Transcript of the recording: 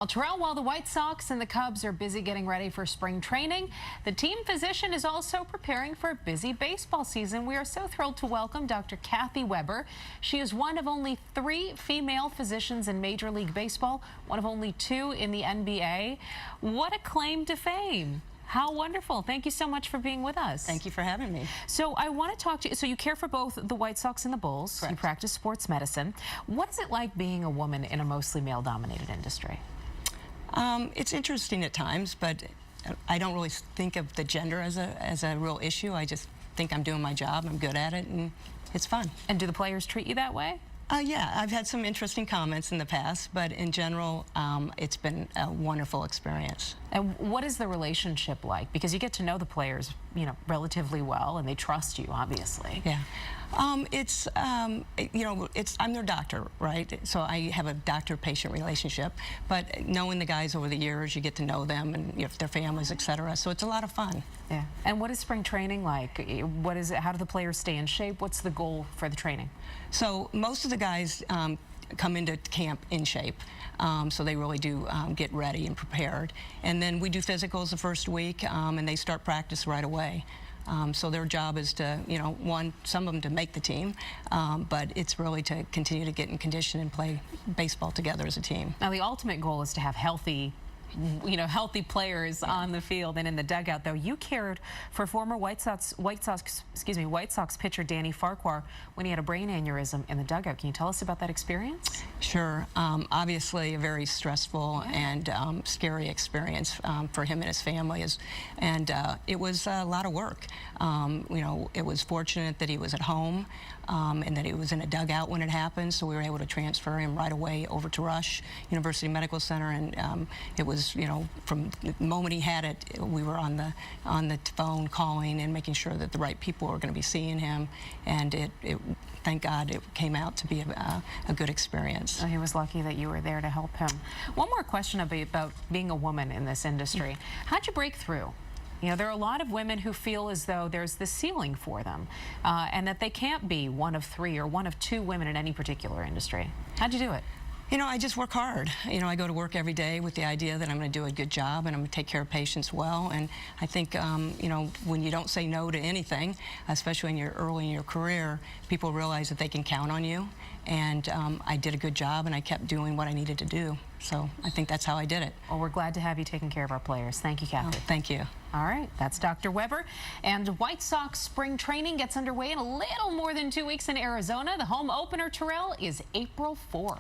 Well, Terrell, while the White Sox and the Cubs are busy getting ready for spring training, the team physician is also preparing for a busy baseball season. We are so thrilled to welcome Dr. Kathleen Weber. She is one of only 3 female physicians in Major League Baseball, one of only 2 in the NBA. What a claim to fame. How wonderful. Thank you so much for being with us. Thank you for having me. So I want to talk to you. So you care for both the White Sox and the Bulls. Correct. You practice sports medicine. What is it like being a woman in a mostly male-dominated industry? It's interesting at times, but I don't really think of the gender as a real issue. I just think I'm doing my job, I'm good at it, and it's fun. And do the players treat you that way? Yeah, I've had some interesting comments in the past, but in general, it's been a wonderful experience. And what is the relationship like? Because you get to know the players, you know, relatively well, and they trust you, obviously. Yeah. I'm their doctor, right? So I have a doctor-patient relationship, but knowing the guys over the years, you get to know them and their families, etc. So it's a lot of fun. Yeah. And what is spring training like? What is it? How do the players stay in shape? What's the goal for the training? So most of the guys come into camp in shape. So they really do get ready and prepared. And then we do physicals the first week, and they start practice right away. So their job is to, some of them to make the team, but it's really to continue to get in condition and play baseball together as a team. Now the ultimate goal is to have healthy players on the field and in the dugout. Though you cared for former White Sox pitcher Danny Farquhar when he had a brain aneurysm in the dugout. Can you tell us about that experience? Sure. Obviously a very stressful and scary experience for him and his family. It was a lot of work. It was fortunate that he was at home and that he was in a dugout when it happened, so we were able to transfer him right away over to Rush University Medical Center, and it was, from the moment he had it, we were on the phone calling and making sure that the right people were going to be seeing him, and thank God it came out to be a good experience. Oh, he was lucky that you were there to help him. One more question about being a woman in this industry. How'd you break through? There are a lot of women who feel as though there's this ceiling for them and that they can't be one of 3 or one of 2 women in any particular industry. How'd you do it? I just work hard. I go to work every day with the idea that I'm going to do a good job and I'm going to take care of patients well. And I think, when you don't say no to anything, especially when you're early in your career, people realize that they can count on you. And I did a good job, and I kept doing what I needed to do. So I think that's how I did it. Well, we're glad to have you taking care of our players. Thank you, Kathleen. Thank you. All right, that's Dr. Weber. And White Sox spring training gets underway in a little more than 2 weeks in Arizona. The home opener, Terrell, is April 4th.